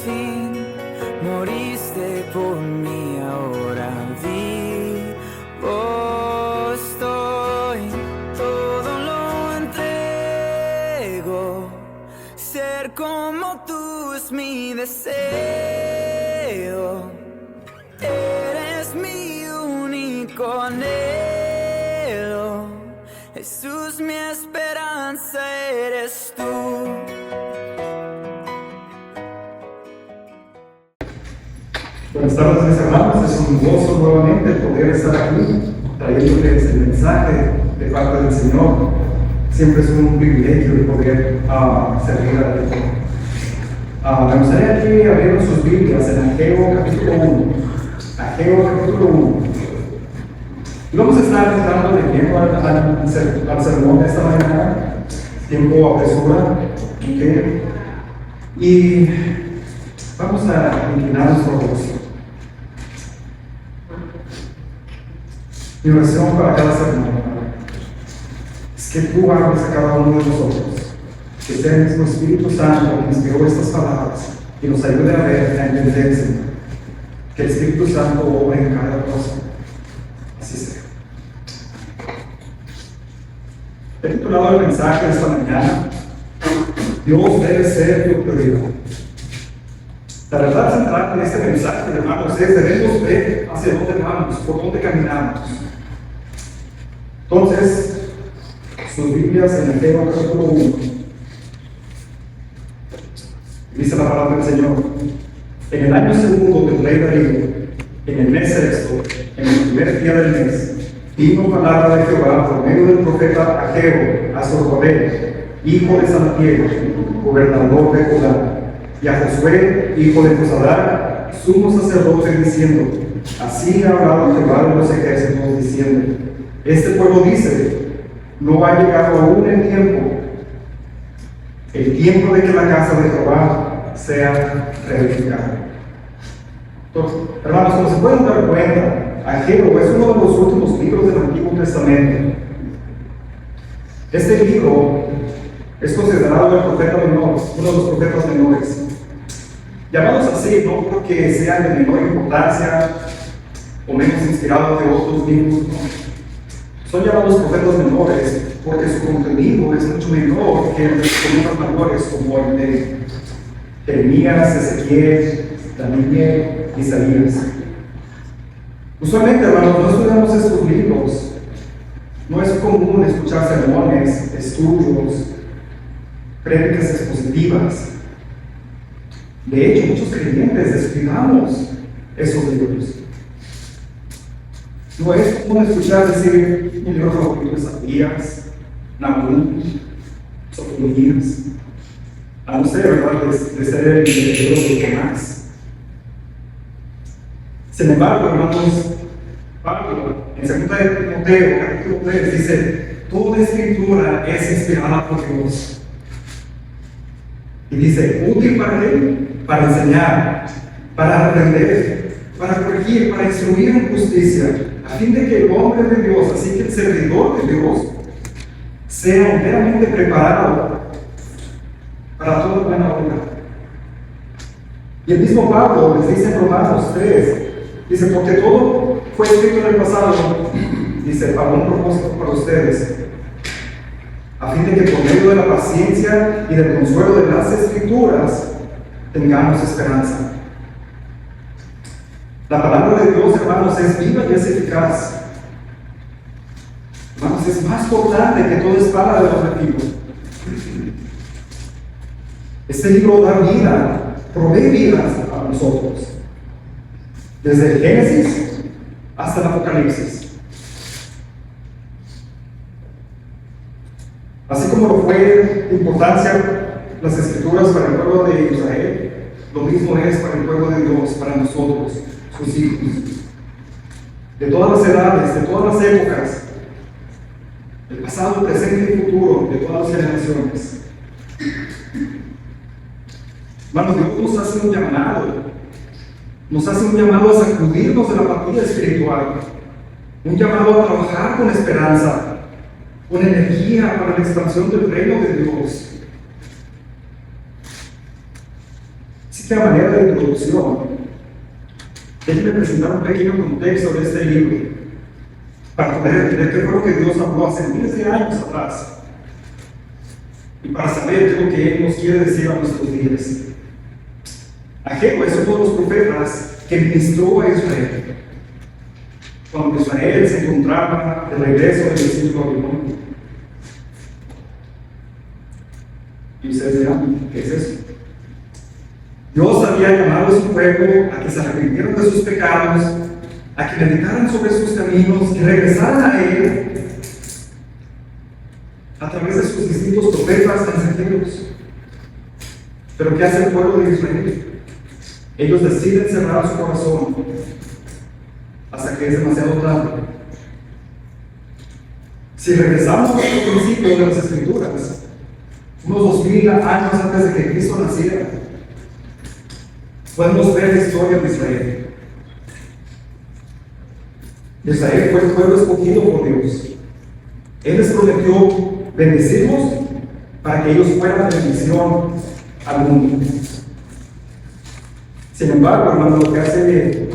fin moriste por mí, ahora vivo estoy, todo lo entrego, ser como tú es mi deseo, eres mi único anhelo, Jesús mi esperanza eres tú. Buenas tardes, mis hermanos. Es un gozo nuevamente poder estar aquí trayéndoles el mensaje de parte del Señor. Siempre es un privilegio el poder servir a Dios. Me gustaría aquí abrir sus Biblias en Ageo capítulo 1. Ageo capítulo 1. Y vamos a estar entrando de tiempo al sermón de esta mañana. Tiempo apresura. ¿Okay? Y vamos a inclinar nuestro rostro. Mi oración para cada sermón es que tú hables a cada uno de nosotros, que sea el mismo Espíritu Santo que inspiró estas palabras y nos ayude a ver, a entender, Señor, que el Espíritu Santo obra en cada corazón. Así sea. He titulado el mensaje de esta mañana: Dios debe ser tu prioridad. La verdad central de este mensaje, hermanos, es debemos ver hacia dónde vamos, por dónde caminamos. Entonces, sus Biblias en Ageo capítulo 1. Dice la palabra del Señor: en el año segundo del rey Darío, en el mes sexto, en el primer día del mes, vino palabra de Jehová por medio del profeta Ageo a Zorobabel, hijo de Salatiel, gobernador de Judá, y a Josué, hijo de Josadar, sumo sacerdote, diciendo: así ha hablado Jehová de los ejércitos, diciendo: este pueblo dice, no ha llegado aún el tiempo de que la casa de Jehová sea reedificada. Entonces, hermanos, como se pueden dar cuenta, Ageo es uno de los últimos libros del Antiguo Testamento. Este libro es considerado el profeta menor, uno de los profetas menores. Llamados así no porque sean de menor importancia o menos inspirados de otros libros, no. Son llamados profetas menores porque su contenido es mucho menor que el de los profetas mayores, como el de Jeremías, Ezequiel, Daniel, Isaías. Usualmente, hermanos, no estudiamos estos libros. No es común escuchar sermones, estudios, prédicas expositivas. De hecho, muchos creyentes descuidamos esos libros. No es común escuchar decir mi libro favorito es Isaías, Nahum, Sofonías, a no ser, ¿verdad?, de ser el libro de Jonás. Sin embargo, hermanos, Pablo, en 2 de Timoteo, capítulo 3, dice: toda escritura es inspirada por Dios. Y dice: útil para qué? Para enseñar, para aprender, para corregir, para instruir en justicia, a fin de que el hombre de Dios, así que el servidor de Dios, sea enteramente preparado para toda buena obra. Y el mismo Pablo les dice en Romanos 3, dice: porque todo fue escrito en el pasado, dice, para un propósito para ustedes, a fin de que por medio de la paciencia y del consuelo de las Escrituras tengamos esperanza. La palabra de Dios, hermanos, es viva y es eficaz. Hermanos, es más cortante que toda espada de los antiguos. Este libro da vida, provee vida a nosotros, desde el Génesis hasta el Apocalipsis. Así como lo fue de importancia las Escrituras para el pueblo de Israel, lo mismo es para el pueblo de Dios, para nosotros, sus hijos. De todas las edades, de todas las épocas, el pasado, el presente y el futuro, de todas las generaciones. Hermanos, Dios nos hace un llamado a sacudirnos de la apatía espiritual, un llamado a trabajar con esperanza, con energía para la expansión del reino de Dios. Si Así que a manera de introducción, déjenme presentar un pequeño contexto de este libro, para poder entender qué fue lo que Dios habló hace miles de años atrás, y para saber qué es lo que Él nos quiere decir a nuestros días. Ageo es uno de los profetas que ministró a Israel cuando Israel se encontraba de regreso del exilio babilónico. Y ustedes dirán, ¿qué es eso? Dios había llamado a su pueblo a que se arrepintieran de sus pecados, a que meditaran sobre sus caminos y regresaran a Él a través de sus distintos profetas mensajeros. Pero ¿qué hace el pueblo de Israel? Ellos deciden cerrar su corazón hasta que es demasiado tarde. Si regresamos al principio de las Escrituras, unos 2000 años antes de que Cristo naciera, podemos ver la historia de Israel. Israel fue el pueblo escogido por Dios. Él les prometió bendecirlos para que ellos fueran de bendición al mundo. Sin embargo, hermano, lo que hace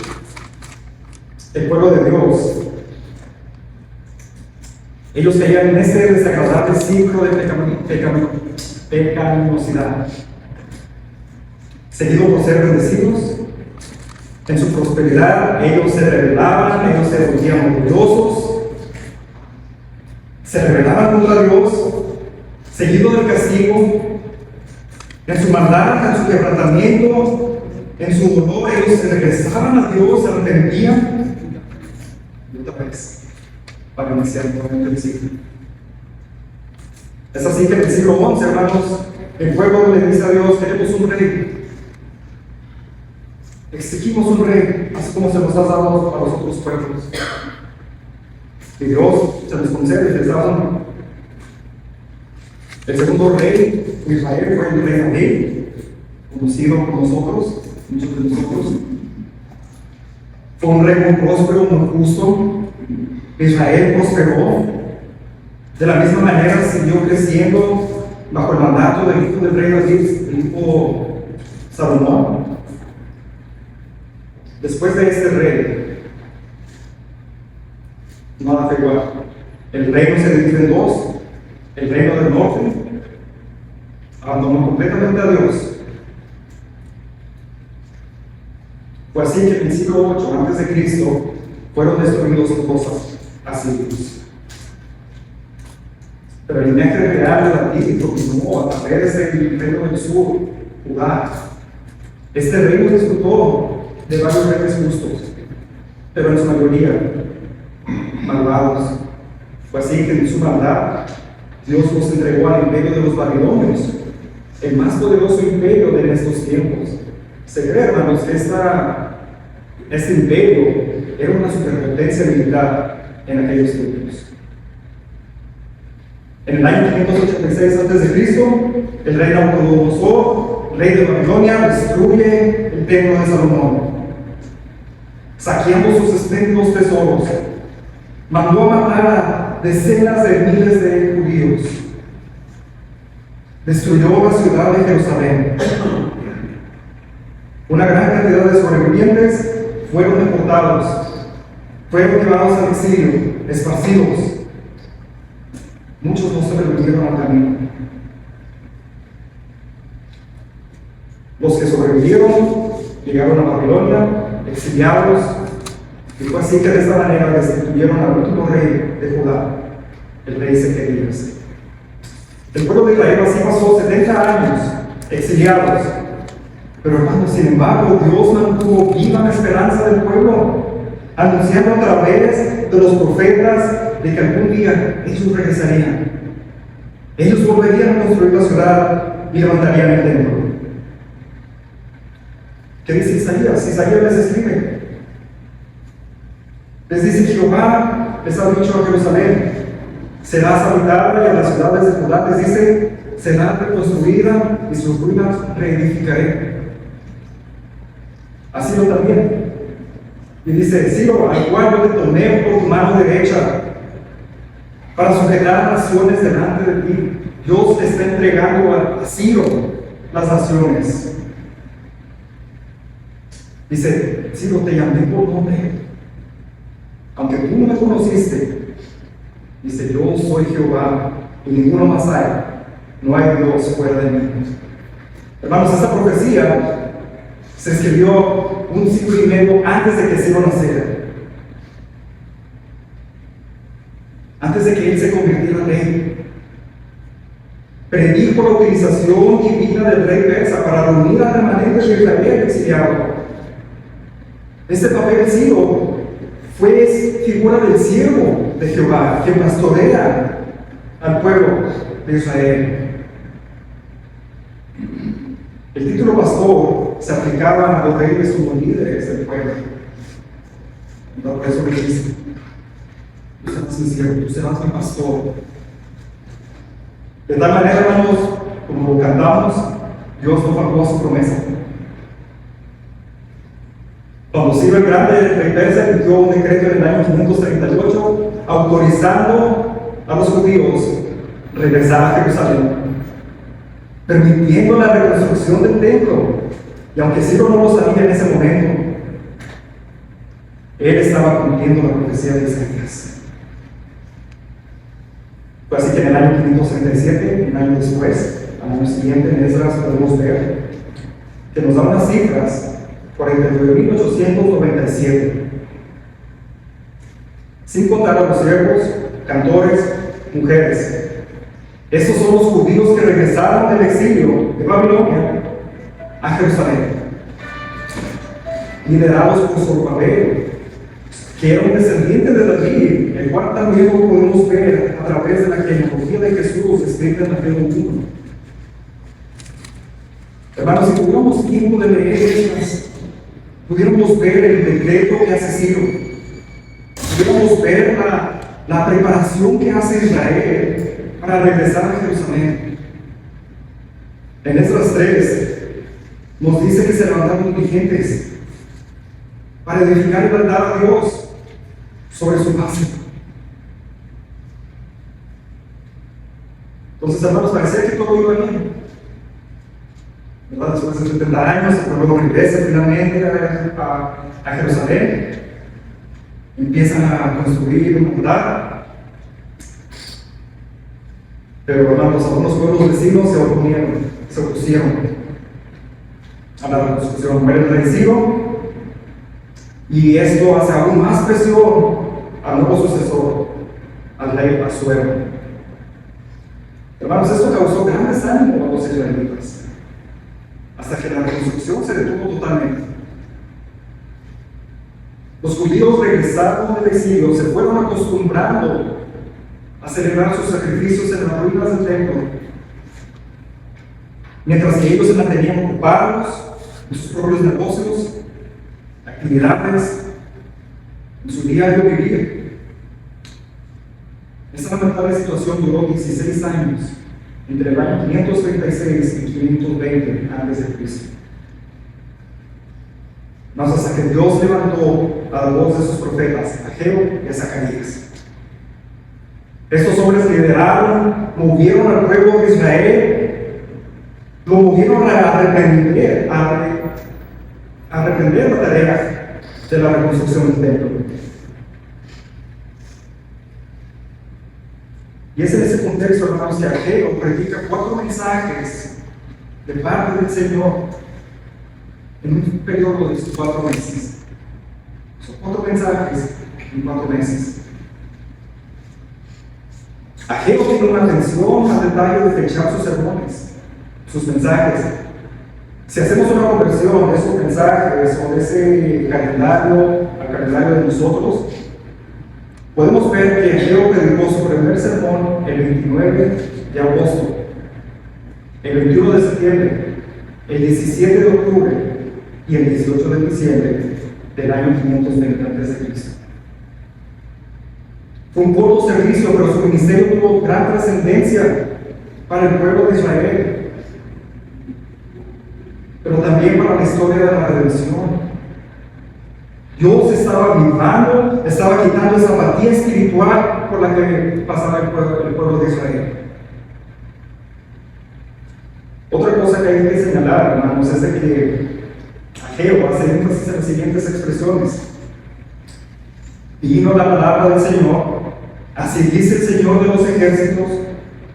el pueblo de Dios, ellos caían en ese desagradable ciclo de pecaminosidad, seguido por ser bendecidos. En su prosperidad, ellos se rebelaban, ellos se volvían orgullosos, se rebelaban contra Dios, seguido del castigo. En su maldad, en su quebrantamiento, en su dolor, ellos se regresaban a Dios, se arrepentían, y otra vez, para iniciar nuevamente el ciclo. Es así que en el siglo XI, hermanos, el pueblo le dice a Dios: queremos un rey. Exigimos un rey, así como se nos ha dado a los otros pueblos. Y Dios se les concede y les da uno. El segundo rey de Israel fue el rey David, conocido por nosotros, muchos de nosotros. Fue un rey muy próspero, muy justo. Israel prosperó. De la misma manera siguió creciendo bajo el mandato del hijo del rey David, el hijo Salomón. Después de este rey, nada fue igual. El reino se divide en dos. El reino del norte abandonó completamente a Dios. Fue así que en el siglo 8 antes de Cristo fueron destruidos los cosas asirios. Pero el linaje real de David continuó a través del reino del sur, Judá. Este reino disfrutó de varios reyes justos, pero en su mayoría malvados. Fue así que en su maldad Dios los entregó al imperio de los babilonios, el más poderoso imperio de estos tiempos. Se cree, hermanos, que este imperio era una superpotencia militar en aquellos tiempos. En el año 586 a.C., el rey Nabucodonosor, rey de Babilonia, destruye el templo de Salomón, saqueando sus espléndidos tesoros. Mandó a matar a decenas de miles de judíos. Destruyó la ciudad de Jerusalén. Una gran cantidad de sobrevivientes fueron deportados, fueron llevados al exilio, esparcidos. Muchos no sobrevivieron al camino. Los que sobrevivieron llegaron a Babilonia, exiliados, y fue así que de esta manera destituyeron al último rey de Judá, el rey Sedequías. El pueblo de Israel así pasó 70 años exiliados, pero hermanos, sin embargo, Dios mantuvo viva la esperanza del pueblo, anunciando a través de los profetas de que algún día ellos regresarían. Ellos volverían a construir la ciudad y levantarían el templo. ¿Qué dice Isaías? Isaías les escribe. Les dice: Jehová les ha dicho a Jerusalén: serás habitada, y a las ciudades de Judá les dice: será reconstruida y sus ruinas reedificaré. Así lo también. Y dice: Ciro, al cual yo te tomé por tu mano derecha para sujetar a naciones delante de ti. Dios está entregando a Ciro las naciones. Dice, Ciro, te llamé por nombre. Aunque tú no me conociste, dice, yo soy Jehová y ninguno más hay. No hay Dios fuera de mí. Hermanos, esta profecía se escribió un siglo y medio antes de que Ciro naciera. Antes de que él se convirtiera en rey. Predijo la utilización divina del rey persa para reunir al remanente de Israel exiliado. Este papel Ciro fue figura del siervo de Jehová que pastorea al pueblo de Israel. El título pastor se aplicaba a los reyes como líderes del pueblo. Por eso le dice, tú serás mi siervo, tú serás mi pastor. De tal manera, hermanos, como cantamos, Dios no faltó a su promesa. Cuando Ciro el Grande, el rey persa, emitió un decreto en el año 538 autorizando a los judíos regresar a Jerusalén, permitiendo la reconstrucción del templo. Y aunque Ciro no lo sabía en ese momento, él estaba cumpliendo la profecía de Isaías. Fue así que en el año 537, un año después, al año siguiente, en Esdras podemos ver que nos da unas cifras: 49.897, sin contar a los siervos, cantores, mujeres. Estos son los judíos que regresaron del exilio de Babilonia a Jerusalén, liderados por Zorobabel, que era un descendiente de David, el cual también lo podemos ver a través de la genealogía de Jesús escrita en Mateo 1. Hermanos, si tuviéramos tiempo de leer estas, pudiéramos ver el decreto que hace Ciro, pudiéramos ver la preparación que hace Israel para regresar a Jerusalén. En Esdras 3 nos dice que se levantaron dirigentes para edificar y verdad a Dios sobre su base. Entonces, hermanos, parecía que todo iba bien, ¿verdad? Después de 70 años, el pueblo regresa finalmente a Jerusalén, empiezan a construir un altar. Pero, hermanos, algunos pueblos vecinos se opusieron a la reconstrucción. Muere el rey Ciro, y esto hace aún más presión al nuevo sucesor, al rey Asuero. Hermanos, esto causó gran desánimo a los israelitas, hasta que la reconstrucción se detuvo totalmente. Los judíos regresaron del exilio, se fueron acostumbrando a celebrar sus sacrificios en las ruinas del templo, mientras que ellos se mantenían ocupados en sus propios negocios, actividades, en su diario vivir. Esta lamentable situación duró 16 años, entre el año 536 y 520 a.C. Mas hasta que Dios levantó a la voz de sus profetas, Ageo y a Zacarías. Estos hombres lideraron, movieron al pueblo de Israel, lo movieron a arrepender la tarea de la reconstrucción del templo. Y es en ese contexto, hermanos, que Ageo predica 4 mensajes de parte del Señor en un periodo de 4 meses. Son 4 mensajes en 4 meses. Ageo tiene una atención al detalle de fechar sus sermones, sus mensajes. Si hacemos una conversión de esos mensajes o de ese calendario al calendario de nosotros, podemos ver que Ageo predicó su primer sermón el 29 de agosto, el 21 de septiembre, el 17 de octubre y el 18 de diciembre del año 520 a.C. Fue un corto servicio, pero su ministerio tuvo gran trascendencia para el pueblo de Israel, pero también para la historia de la redención. Dios estaba avivando, estaba quitando esa apatía espiritual por la que pasaba el pueblo de Israel. Otra cosa que hay que señalar, hermanos, es de que Ageo hace énfasis en las siguientes expresiones. Vino la palabra del Señor, así dice el Señor de los ejércitos,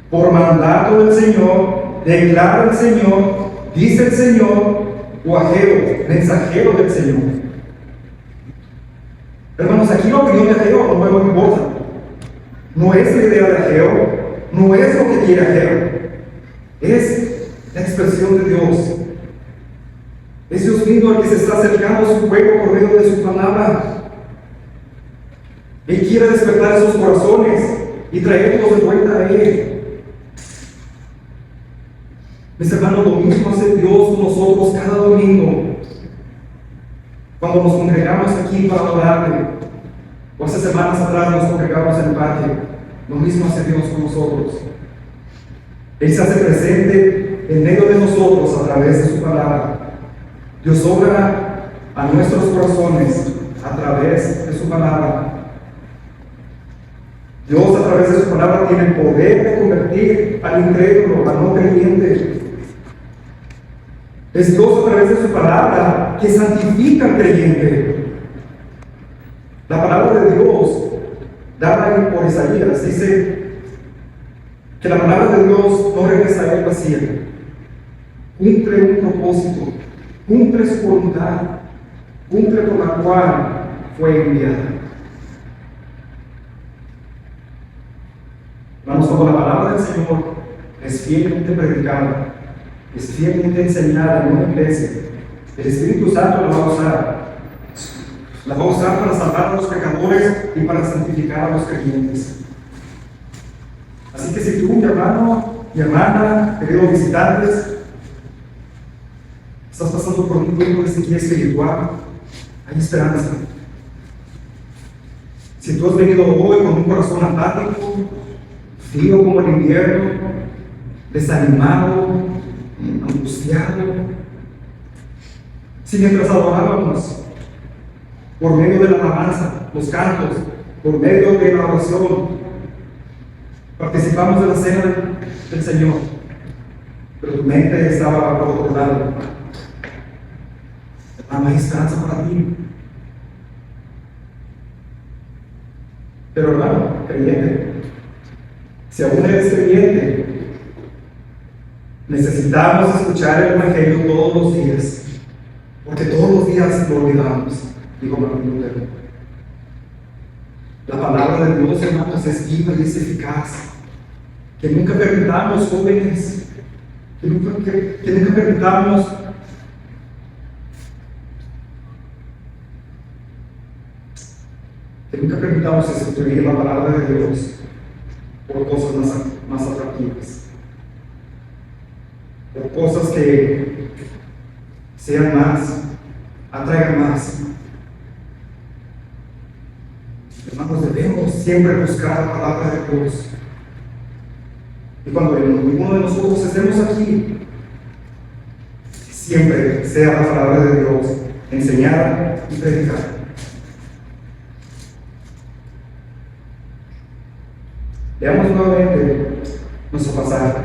por mandato del Señor, declara el Señor, dice el Señor, o Ageo, mensajero del Señor. Hermanos, aquí la opinión de Ageo no me importa. No es la idea de Ageo, no es lo que quiere Ageo, es la expresión de Dios. Es Dios mismo el que se está acercando a su pueblo por medio de su palabra. Él quiere despertar esos corazones y traerlos de vuelta a Él. Mis hermanos, lo mismo hace Dios con nosotros cada domingo. Cuando nos congregamos aquí para adorarle, o hace semanas atrás nos congregamos en el patio, lo mismo hace Dios con nosotros. Él se hace presente en medio de nosotros a través de su palabra. Dios obra a nuestros corazones a través de su palabra. Dios a través de su palabra tiene el poder de convertir al incrédulo, al no creyente. Es Dios a través de su palabra que santifica al creyente. La palabra de Dios, dada por Isaías, dice que la palabra de Dios no regresa a él vacía. Cumple un propósito, cumple su voluntad, cumple por la cual fue enviada. Vamos, cuando la palabra del Señor es fielmente predicada, es fielmente enseñada en una iglesia, el Espíritu Santo la va a usar. La va a usar para salvar a los pecadores y para santificar a los creyentes. Así que si tú, mi hermano, mi hermana, queridos visitantes, estás pasando por un tiempo de sequía espiritual, hay esperanza. Si tú has venido hoy con un corazón apático, frío como el invierno, desanimado, angustiado, si mientras adorábamos, por medio de la alabanza, los cantos, por medio de la oración, participamos de la cena del Señor, pero tu mente estaba por otro lado. No hay esperanza para ti. Pero hermano, creyente, si aún eres creyente, necesitamos escuchar el Evangelio todos los días, porque todos los días lo olvidamos, dijo Martín Lutero. La palabra de Dios, hermanos, es viva y es eficaz. Que nunca permitamos, jóvenes, que nunca permitamos sustituir la palabra de Dios por cosas más atractivas, por cosas que sean más, atraigan más. Hermanos, debemos siempre buscar la palabra de Dios. Y cuando ninguno de nosotros estemos aquí, siempre sea la palabra de Dios enseñada y predicada. Veamos nuevamente nuestro pasaje.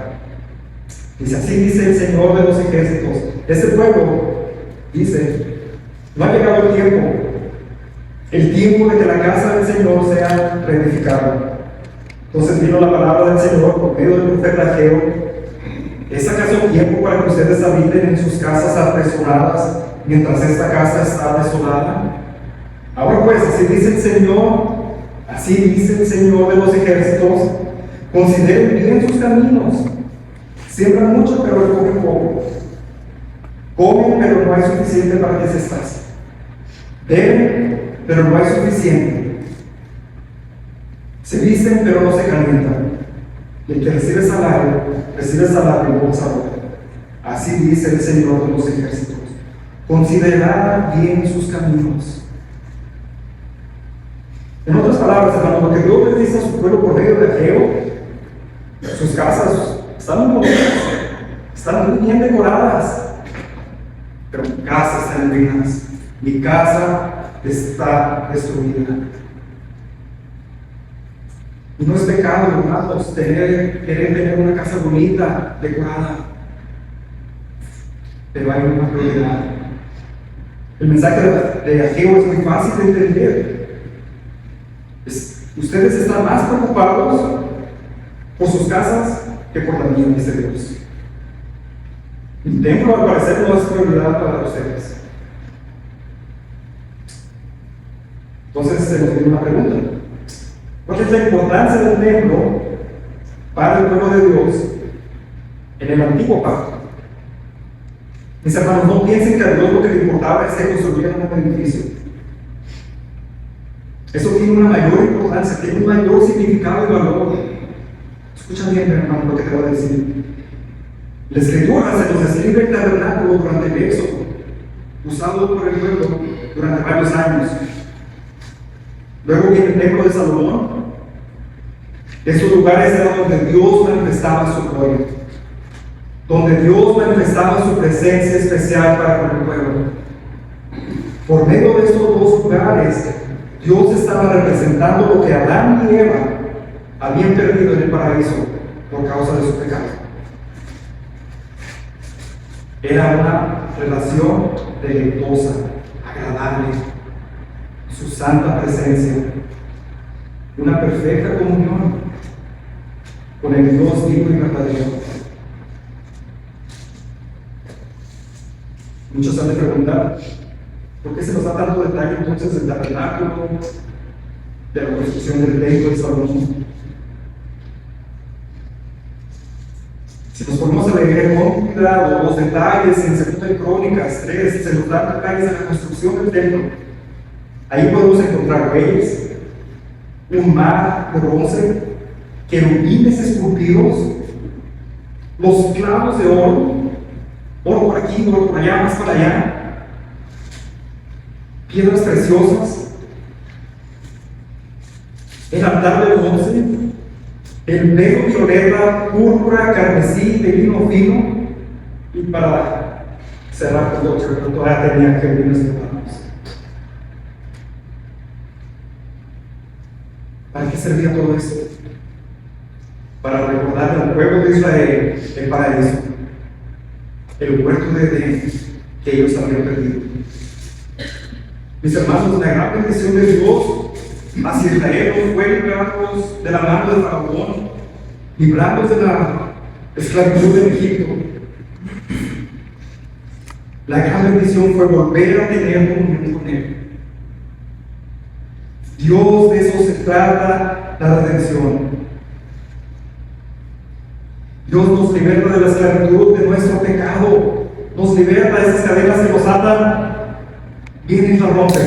Dice, así dice el Señor de los ejércitos. Este pueblo dice, no ha llegado el tiempo de que la casa del Señor sea reedificada. Entonces vino la palabra del Señor por medio del profeta Ageo. ¿Es acaso tiempo para que ustedes habiten en sus casas apresuradas mientras esta casa está desolada? Ahora pues, así dice el Señor, así dice el Señor de los ejércitos, consideren bien sus caminos. Siembran mucho, pero recogen poco. Comen, pero no hay suficiente para que se escaseen. Beben, pero no hay suficiente. Se visten, pero no se calientan. Y el que recibe salario en bolsa rota. Así dice el Señor de los ejércitos. Considerad bien sus caminos. En otras palabras, hermano, lo que Dios les dice a su pueblo por medio de Ageo, sus casas están muy bonitas, están muy bien decoradas, pero mi casa está en ruinas, mi casa está destruida. Y no es pecado, hermanos, querer tener una casa bonita, decorada, pero hay una prioridad. El mensaje de Ageo es muy fácil de entender. Ustedes están más preocupados por sus casas que por la mía, dice Dios. El templo al parecer no es prioridad para ustedes. Entonces se nos viene una pregunta. ¿Cuál es la importancia del templo para el pueblo de Dios en el antiguo pacto? Mis hermanos, no piensen que a Dios lo que le importaba es que construyeran un edificio. Eso tiene una mayor importancia, tiene un mayor significado y valor. Escucha bien, hermano, lo que te voy a decir. La Escritura se nos describe el tabernáculo durante el Éxodo, usado por el pueblo durante varios años. Luego viene el templo de Salomón. Esos lugares eran donde Dios manifestaba su gloria, donde Dios manifestaba su presencia especial para con el pueblo. Por medio de estos dos lugares, Dios estaba representando lo que Adán y Eva habían perdido en el paraíso por causa de su pecado. Era una relación deleitosa, agradable, su santa presencia, una perfecta comunión con el Dios vivo y verdadero. Muchos han de preguntar, ¿por qué se nos da tanto detalle entonces del tabernáculo, de la construcción del templo de Salomón? Si nos ponemos a leer con cuidado los detalles en 2 Crónicas 3, se nos dan detalles de la construcción del templo. Ahí podemos encontrar bueyes, un mar de bronce, querubines esculpidos, los clavos de oro, oro por aquí, oro por allá, más para allá, piedras preciosas, el altar de bronce, el velo violeta, púrpura, carmesí, de lino fino, y para cerrar todo, todavía tenía querubines hermanos. ¿Para qué servía todo esto? Para recordar al pueblo de Israel el paraíso, el huerto de Edén que ellos habían perdido. Mis hermanos, la gran bendición de Dios hacia Israel no fue librarlos de la mano de Faraón, librarlos de la esclavitud en Egipto. La gran bendición fue volver a tener comunión con Él. Dios, de eso se trata la redención. Dios nos liberta de la esclavitud de nuestro pecado, nos liberta de esas cadenas que nos atan, viene y nos rompe,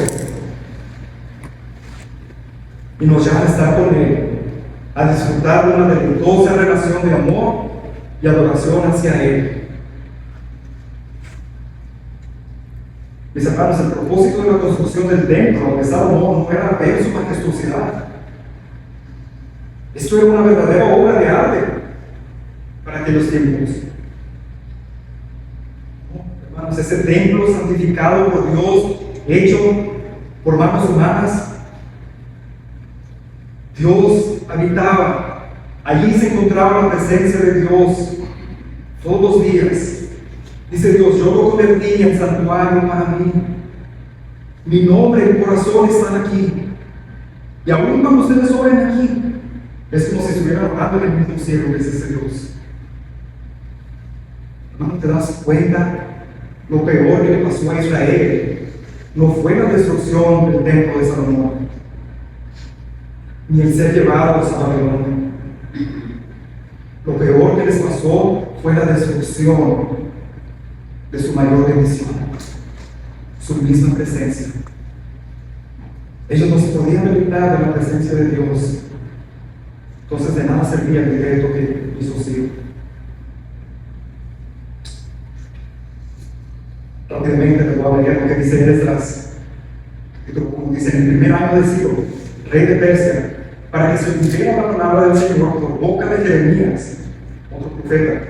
y nos llama a estar con Él, a disfrutar de una deleitosa relación de amor y adoración hacia Él. Mis hermanos, el propósito de la construcción del templo de Salomón no era ver su majestuosidad. Esto era una verdadera obra de arte para aquellos tiempos. No, hermanos, ese templo santificado por Dios, hecho por manos humanas, Dios habitaba. Allí se encontraba la presencia de Dios todos los días. Dice Dios, yo lo convertí en santuario para mí. Mi nombre y mi corazón están aquí. Y aún cuando ustedes oren aquí, es como si estuvieran orando en el mismo cielo, dice ese Dios. Hermano, ¿te das cuenta? Lo peor que le pasó a Israel no fue la destrucción del templo de Salomón, ni el ser llevados a Babilonia. Lo peor que les pasó fue la destrucción de su mayor bendición, su misma presencia. Ellos no se podían debilitar de la presencia de Dios. Entonces de nada servía el decreto que hizo Ciro. Rápidamente les voy a leer lo que dice Esdras, como dice, en el primer año de Ciro, rey de Persia, para que se cumpliera la palabra del Señor por boca de Jeremías, otro profeta.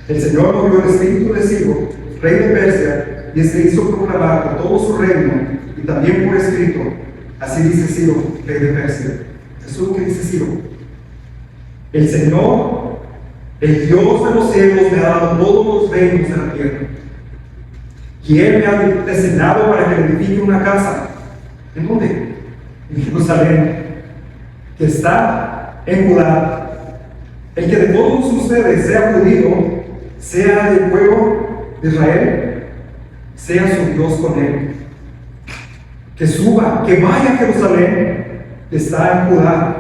El Señor movió el espíritu de Ciro, rey de Persia, y se hizo proclamar por todo su reino y también por escrito. Así dice Ciro, rey de Persia. Eso es lo que dice Ciro. El Señor, el Dios de los cielos, me ha dado todos los reinos de la tierra. Y Él me ha designado para que le edifique una casa. ¿En dónde? En Jerusalén, que está en Judá. El que de todos ustedes sea judío, sea del pueblo de Israel, sea su Dios con él. Que suba, que vaya a Jerusalén, que está en Judá.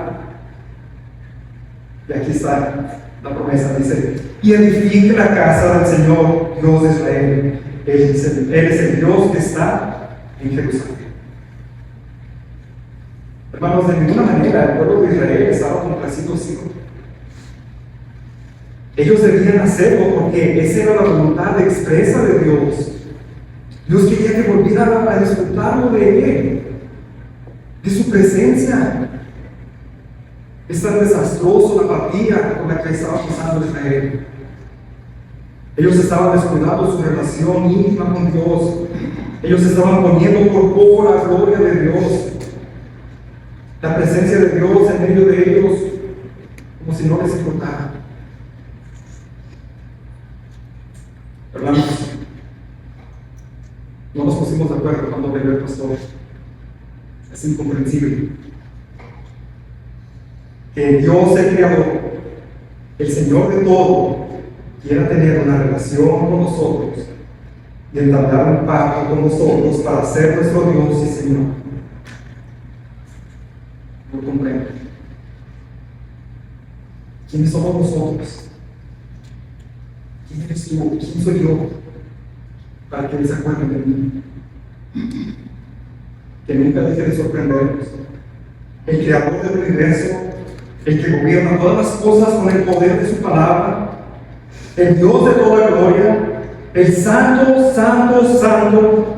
Y aquí está la promesa, dice, y edifique la casa del Señor, Dios de Israel. Él es el Dios que está en Jerusalén. Hermanos, de ninguna manera el pueblo de Israel estaba complacido así. Ellos debían hacerlo porque esa era la voluntad expresa de Dios. Dios quería que volvieran a disfrutarlo de Él, de su presencia. Es tan desastroso la apatía con la que estaba pasando Israel. Ellos estaban descuidando su relación íntima con Dios. Ellos estaban poniendo por poco la gloria de Dios, la presencia de Dios en medio de ellos, como si no les importara. Hermanos, no nos pusimos de acuerdo cuando llegó el pastor. Es incomprensible que Dios, el Creador, el Señor de todo, quiera tener una relación con nosotros y entablar un pacto con nosotros para ser nuestro Dios y Señor. No comprendo. ¿Quiénes somos nosotros? ¿Quién eres tú? ¿Quién soy yo? Para que se acuerden de mí. Que nunca deje de sorprendernos. El Creador del universo, el que gobierna todas las cosas con el poder de su palabra, el Dios de toda gloria, el Santo, Santo, Santo,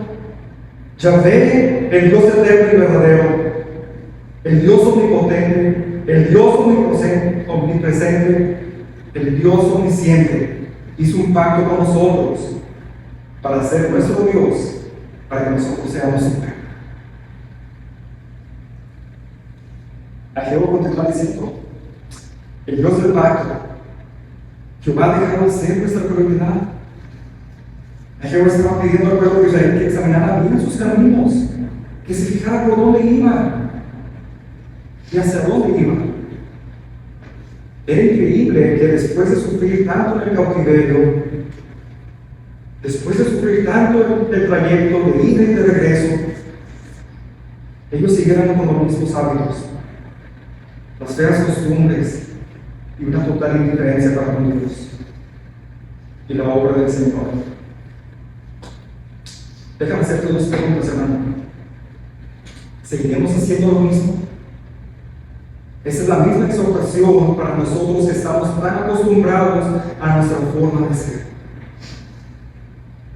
Yahvé, el Dios eterno y verdadero, el Dios omnipotente, el Dios omnipresente, el Dios omnisciente, hizo un pacto con nosotros para ser nuestro Dios, para que nosotros seamos su pueblo. Ageo continúa diciendo, el Dios del pacto, Jehová dejaba de ser nuestra prioridad. Ageo estaba pidiendo al pueblo de Israel que examinara bien sus caminos, que se fijara por dónde iban y hacia dónde iban. Era increíble que después de sufrir tanto en el cautiverio, después de sufrir tanto el trayecto de ida y de regreso, ellos siguieran con los mismos hábitos, las feas costumbres y una total indiferencia para con Dios y la obra del Señor. Déjame hacerte dos preguntas, hermano. ¿Seguiremos haciendo lo mismo? Esa es la misma exhortación para nosotros que estamos tan acostumbrados a nuestra forma de ser.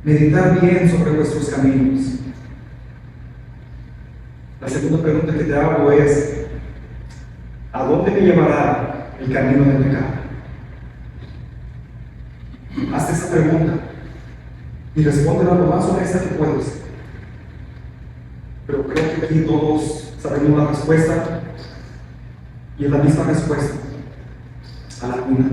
Meditar bien sobre nuestros caminos. La segunda pregunta que te hago es, ¿a dónde me llevará el camino del pecado? Hazte esa pregunta y respóndela lo más honesta que puedas. Pero creo que aquí todos sabemos la respuesta y es la misma respuesta: a la ruina.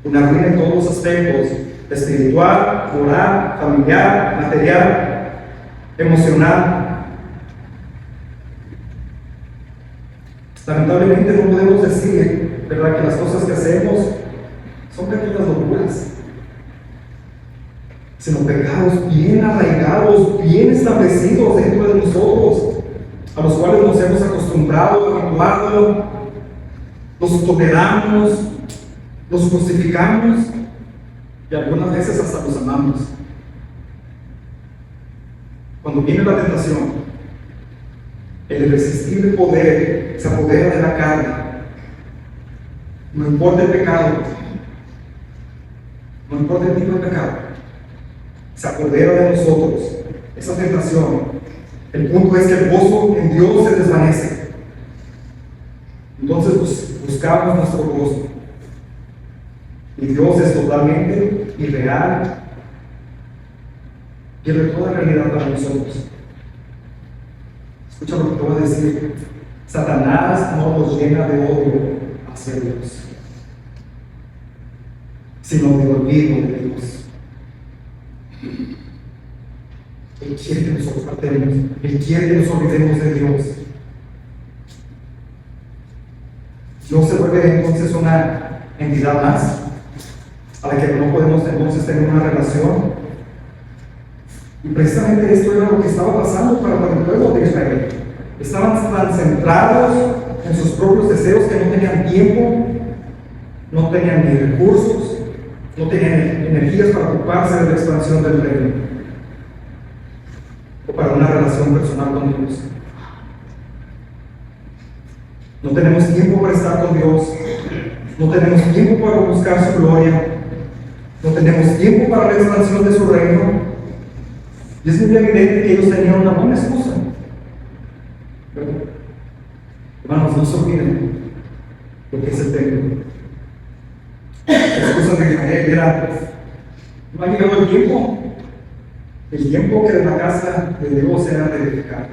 Una ruina en todos los aspectos: espiritual, moral, familiar, material, emocional. Lamentablemente no podemos decir, ¿verdad?, que las cosas que hacemos son pequeñas locuras, sino pecados bien arraigados, bien establecidos dentro de nosotros, a los cuales nos hemos acostumbrado, habituado, los toleramos, los justificamos y algunas veces hasta los amamos. Cuando viene la tentación, el irresistible poder se apodera de la carne. No importa el pecado, no importa el tipo de pecado, se apodera de nosotros esa tentación. El punto es que el gozo en Dios se desvanece. Entonces buscamos nuestro gozo. Y Dios es totalmente irreal, pierde toda realidad para nosotros. Escucha lo que te voy a decir. Satanás no nos llena de odio hacia Dios, sino de olvido de Dios. Él quiere que nosotros partemos. Él quiere que nos olvidemos de Dios. Dios se vuelve entonces una entidad más a la que no podemos entonces tener una relación. Y precisamente esto era lo que estaba pasando para el pueblo de Israel. Estaban tan centrados en sus propios deseos que no tenían tiempo, no tenían ni recursos, no tenían energías para ocuparse de la expansión del reino o para una relación personal con Dios. No tenemos tiempo para estar con Dios, no tenemos tiempo para buscar su gloria, no tenemos tiempo para la expansión de su reino. Y es muy evidente que ellos tenían una buena excusa. Pero, hermanos, no se olviden lo que es el templo. La excusa de Israel era: no ha llegado el tiempo que la casa de Dios era reedificada.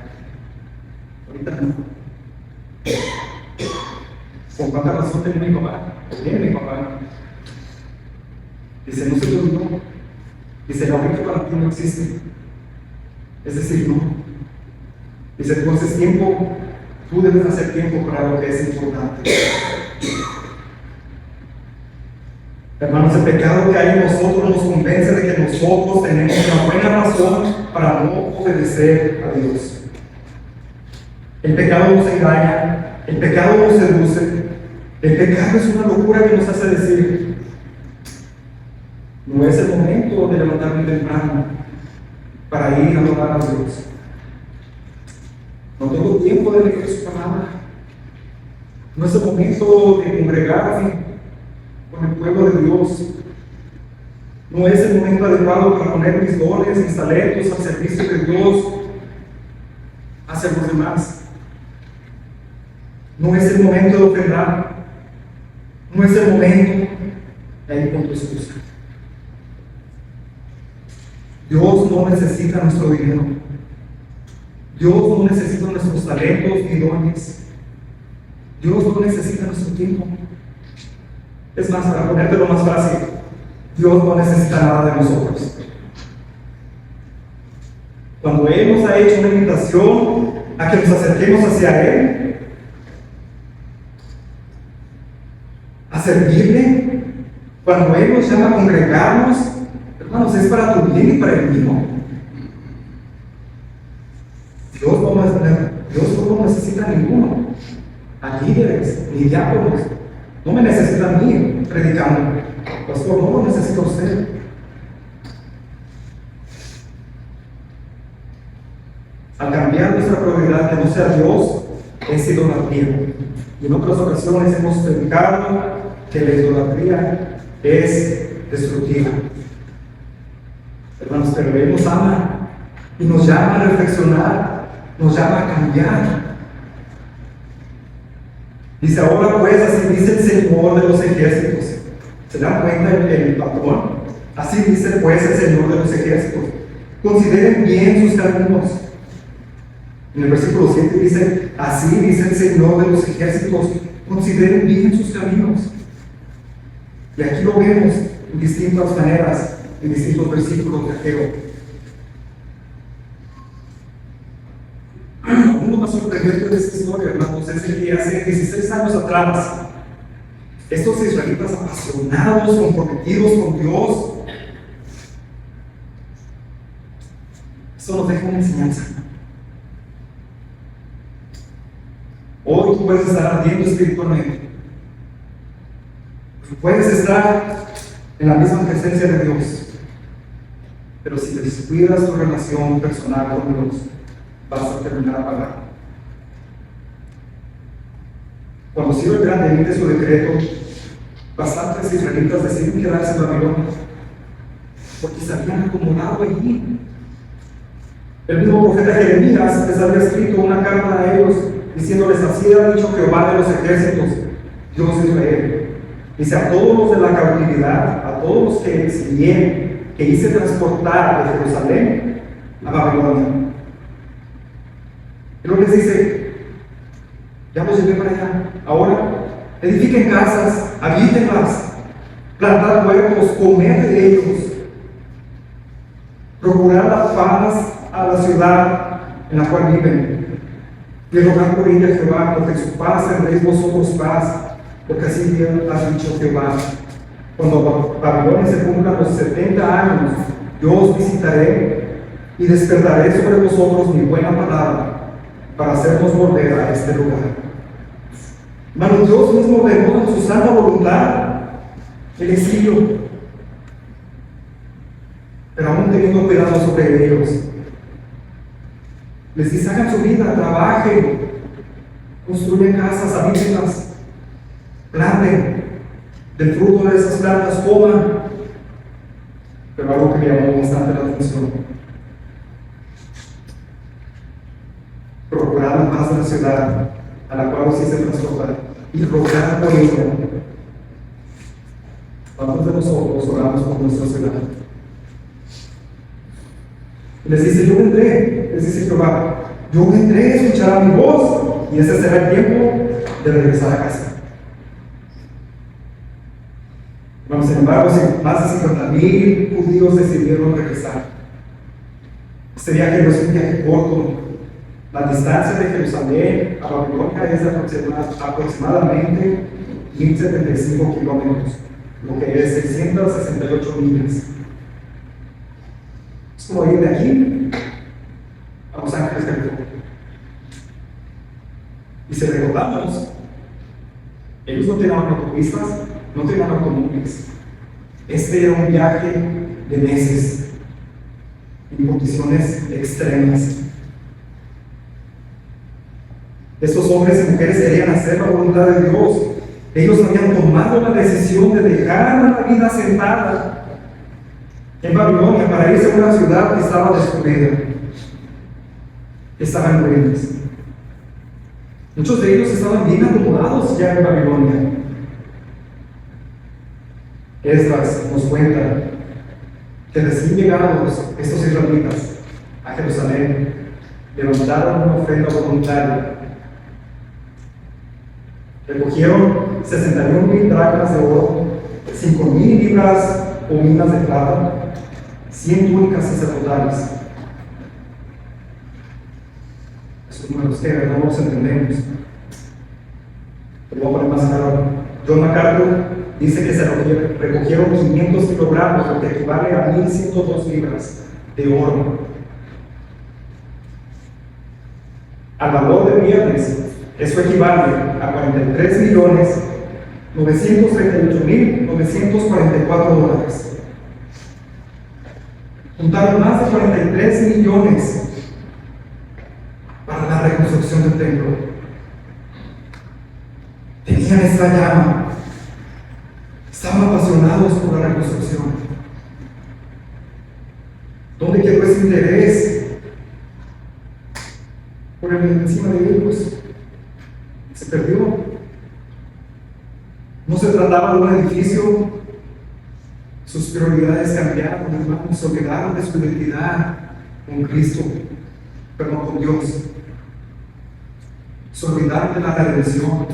Ahorita no. ¿Con cuánta razón tiene mi papá? Tiene mi papá. Dice: no se te olvidó. Dice: la ahorita para ti no existe. Es decir, no. Dice: entonces tú debes hacer tiempo para lo que es importante. Hermanos, el pecado que hay en nosotros nos convence de que nosotros tenemos una buena razón para no obedecer a Dios. El pecado nos engaña, el pecado nos seduce, el pecado es una locura que nos hace decir: no es el momento de levantarme temprano para ir a adorar a Dios. No tengo tiempo de leer su palabra. No es el momento de congregarme con el pueblo de Dios. No es el momento adecuado para poner mis dones, mis talentos al servicio de Dios hacia los demás. No es el momento de ofrendar. No es el momento. Ahí con tu excusa. Dios no necesita nuestro dinero. Dios no necesita nuestros talentos ni dones. Dios no necesita nuestro tiempo. Es más, para ponértelo más fácil, Dios no necesita nada de nosotros. Cuando Él nos ha hecho una invitación a que nos acerquemos hacia Él, a servirle, cuando Él nos llama a congregarnos, hermanos, es para tu bien y para el mío. Dios no necesita a ninguno, a líderes ni diáconos. No me necesita a mí predicando. Pastor, no lo necesita usted. Al cambiar nuestra prioridad que no sea Dios, es idolatría. Y en otras ocasiones hemos predicado que la idolatría es destructiva. Hermanos, pero Él nos ama y nos llama a reflexionar, nos llama a cambiar. Dice: ahora pues, así dice el Señor de los ejércitos. ¿Se dan cuenta el patrón? Así dice pues el Señor de los ejércitos: consideren bien sus caminos. En el versículo 7 dice: así dice el Señor de los ejércitos: consideren bien sus caminos. Y aquí lo vemos en distintas maneras, en distintos versículos de Ageo. Uno más sorprendente de esta historia, hermanos, es el que hace 16 años atrás, estos israelitas apasionados, comprometidos con Dios, eso nos deja una enseñanza. Hoy tú puedes estar ardiendo espiritualmente, puedes estar en la misma presencia de Dios, pero si descuidas tu relación personal con Dios, vas a terminar apagado. Cuando Ciro el Grande emite su decreto, bastantes israelitas deciden quedarse en Babilonia porque se habían acomodado allí. El mismo profeta Jeremías les había escrito una carta a ellos diciéndoles: así ha dicho Jehová de los ejércitos, Dios de Israel. Dice: a todos los de la cautividad, a todos los que exilié, que hice transportar de Jerusalén a Babilonia. Y luego les dice: ya los llevé para allá. Ahora edifiquen casas, habítenlas, plantad huertos, comed de ellos, procurar la paz a la ciudad en la cual viven y rogar por ella, Jehová, porque su paz tendréis vosotros paz, porque así bien has dicho Jehová. Cuando Babilonia se cumplan los 70 años, yo os visitaré y despertaré sobre vosotros mi buena palabra para hacernos volver a este lugar. Hermano, Dios mismo ordenó en su santa voluntad el exilio, pero aún teniendo cuidado sobre ellos. Les dice: hagan su vida, trabajen, construyan casas, habítenlas, planten, del fruto de esas plantas coman. Pero algo que me llamó bastante la atención: procurar la paz de la ciudad a la cual os hice transportar y rogar por ella. ¿Cuántos de nosotros oramos por nuestra ciudad? Les dice: yo vendré, les dice Jehová, yo vendré, escuchará mi voz, y ese será el tiempo de regresar a casa. Bueno, sin embargo, más de 50,000 judíos decidieron regresar. Este viaje no es un viaje corto. La distancia de Jerusalén a Babilonia es de aproximadamente 1,075 kilómetros, lo que es 668 millas. Es como ir de aquí a Los Ángeles, California. Y si recordamos, ellos no tenían autopistas, no tenían automóviles. Este era un viaje de meses, en condiciones extremas. Estos hombres y mujeres querían hacer la voluntad de Dios. Ellos habían tomado la decisión de dejar la vida sentada en Babilonia para irse a una ciudad que estaba destruida, que estaba en ruinas. Muchos de ellos estaban bien acomodados ya en Babilonia. Esdras nos cuenta que recién llegados estos israelitas a Jerusalén, levantaron una ofrenda voluntaria. Recogieron 61,000 dracmas de oro, 5,000 libras o minas de plata, 100 túnicas sacerdotales. Esos números que no los entendemos. Pero voy a poner más claro. John MacArthur dice que se recogieron 500 kilogramos, lo que equivale a 1,102 libras de oro. Al valor de viernes, eso equivale a $43,938,944. Juntaron más de 43 millones para la reconstrucción del templo. Tenían esta llama, estaban apasionados por la reconstrucción. ¿Dónde quedó ese interés por el encima de ellos? Se perdió. No se trataba de un edificio. Sus prioridades cambiaron, hermanos. Se olvidaron de su identidad con Cristo, pero no con Dios. Se olvidaron de la redención.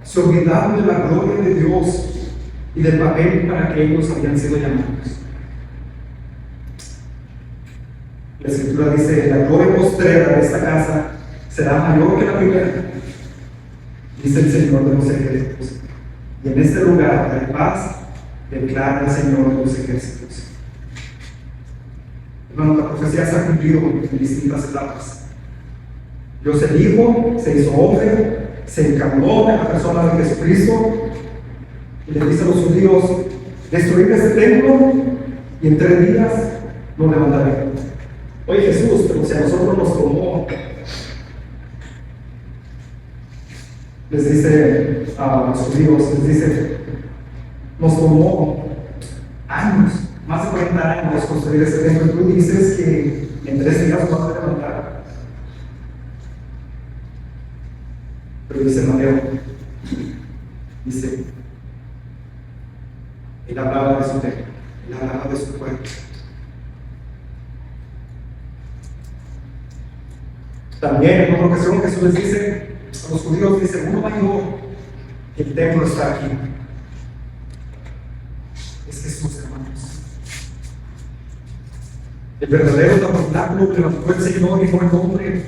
Se olvidaron de la gloria de Dios y del papel para que ellos habían sido llamados. La Escritura dice: la gloria postrera de esta casa será mayor que la primera, dice el Señor de los ejércitos. Y en este lugar hay paz, declara el Señor de los ejércitos. Hermano, la profecía se ha cumplido en distintas etapas. Dios el Hijo se hizo hombre, se encarnó en la persona de Jesucristo y le dice a los judíos: destruir este templo y en 3 días lo levantaré. Oye Jesús, pero si a nosotros nos tomó, les dice a los judíos, les dice, nos tomó años, más de 40 años construir ese templo, y tú dices que en 3 días lo vas a levantar. Pero dice Mateo, dice, él hablaba de su templo, él hablaba de su pueblo. También en otra ocasión Jesús les dice a los judíos, dice, uno mayor, el templo está aquí. Es Jesús, hermanos. El verdadero tabernáculo que levantó el Señor y no el hombre.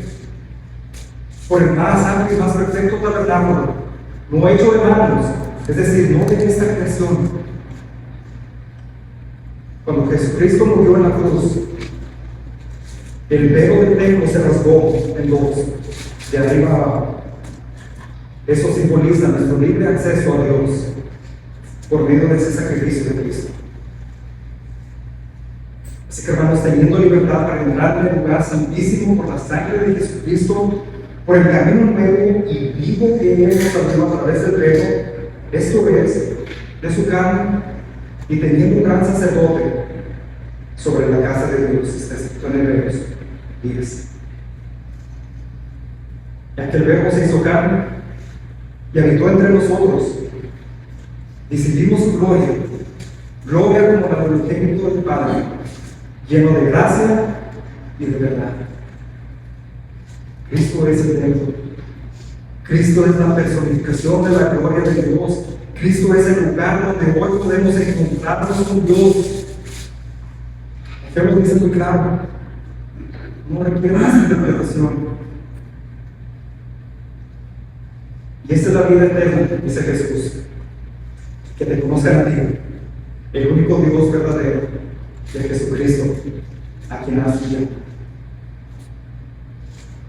Por el más amplio y más perfecto tabernáculo, no hecho de manos, es decir, no de esta creación. Cuando Jesucristo murió en la cruz, el velo del templo se rasgó en dos, de arriba a abajo. Eso simboliza nuestro libre acceso a Dios por medio de ese sacrificio de Cristo. Así que, hermanos, teniendo libertad para entrar en el lugar santísimo por la sangre de Jesucristo, por el camino nuevo y vivo que Él nos abrió a través del velo, esto es, de su carne, y teniendo un gran sacerdote sobre la casa de Dios, está escrito en Hebreos 10. Y aquel verbo se hizo carne y habitó entre nosotros, y vimos su gloria, gloria como la del unigénito del Padre, lleno de gracia y de verdad. Cristo es el templo. Cristo es la personificación de la gloria de Dios. Cristo es el lugar donde hoy podemos encontrarnos con Dios. La fe lo dice muy claro. No requiere más interpretación. Y esta es la vida eterna, dice Jesús. Que te conozcan a ti, el único Dios verdadero, de Jesucristo, a quien has enviado.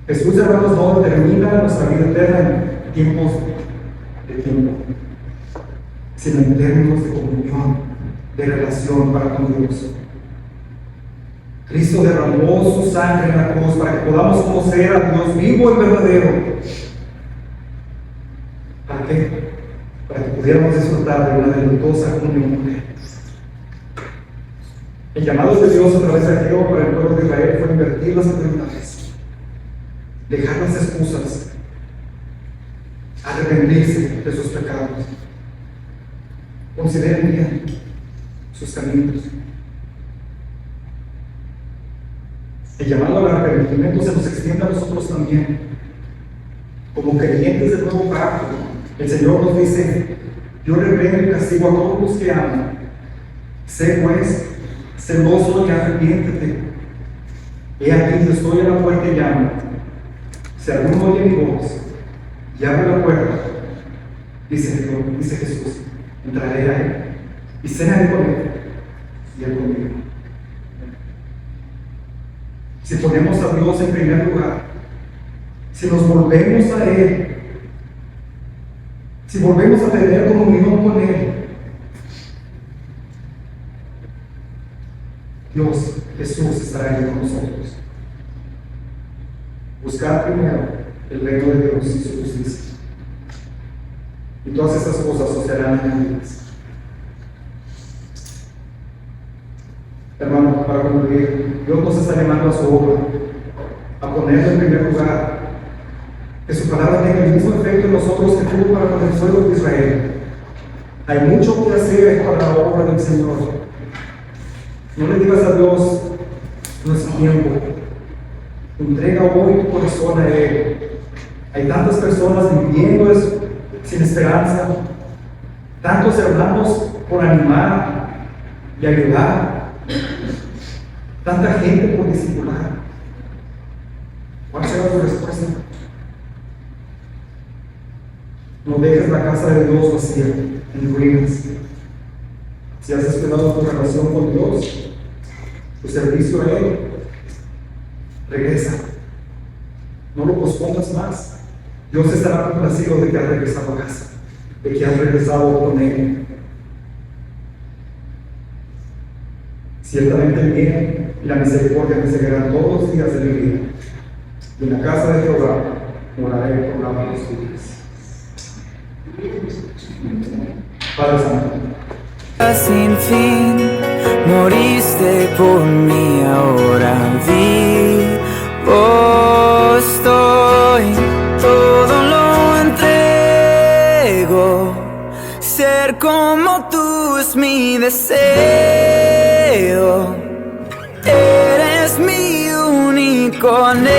Jesús, hermanos, no determina nuestra vida eterna en tiempos de tiempo, sino en términos de comunión, de relación para con Dios. Cristo derramó su sangre en la cruz para que podamos conocer a Dios vivo y verdadero. ¿Para qué? Para que pudiéramos disfrutar de una deleitosa comunión con Él. El llamado de Dios a través de aquello para el pueblo de Israel fue invertir las prioridades, dejar las excusas, arrepentirse de sus pecados. Consideren bien sus caminos. El llamado al arrepentimiento se nos extiende a nosotros también. Como creyentes del nuevo pacto, el Señor nos dice: yo reprendo y castigo a todos los que aman. Sé pues celoso y arrepiéntete. He aquí, yo estoy a la puerta y llamo. Si alguno oye mi voz y abre la puerta, dice Jesús, entraré a Él y cenaré con Él y Él conmigo. Si ponemos a Dios en primer lugar, si nos volvemos a Él, si volvemos a tener comunión con Él, Dios, Jesús, estará ahí con nosotros. Buscar primero el reino de Dios y su justicia, y todas estas cosas os serán añadidas. Hermano, para concluir, Dios nos está llamando a su obra, a ponerlo en primer lugar, que su palabra tenga el mismo efecto en nosotros que tuvo para con el pueblo de Israel. Hay mucho que hacer para la obra del Señor. No le digas a Dios: no es tiempo. Entrega hoy tu corazón a Él. Hay tantas personas viviendo sin esperanza, tantos hermanos por animar y ayudar, tanta gente por discipular. ¿Cuál será tu respuesta? No dejes la casa de Dios vacía, en ruinas. Si has descuidado tu relación con Dios, tu servicio a Él, regresa. No lo pospongas más. Dios estará complacido de que has regresado a casa, de que has regresado con Él. Ciertamente el bien y la misericordia me seguirán todos los días de mi vida, y en la casa de Jehová moraré por largos días. Padre Santo, sin fin, moriste por mí, ahora vivo estoy, todo lo entrego, ser como tú es mi deseo, eres mi único anhelo.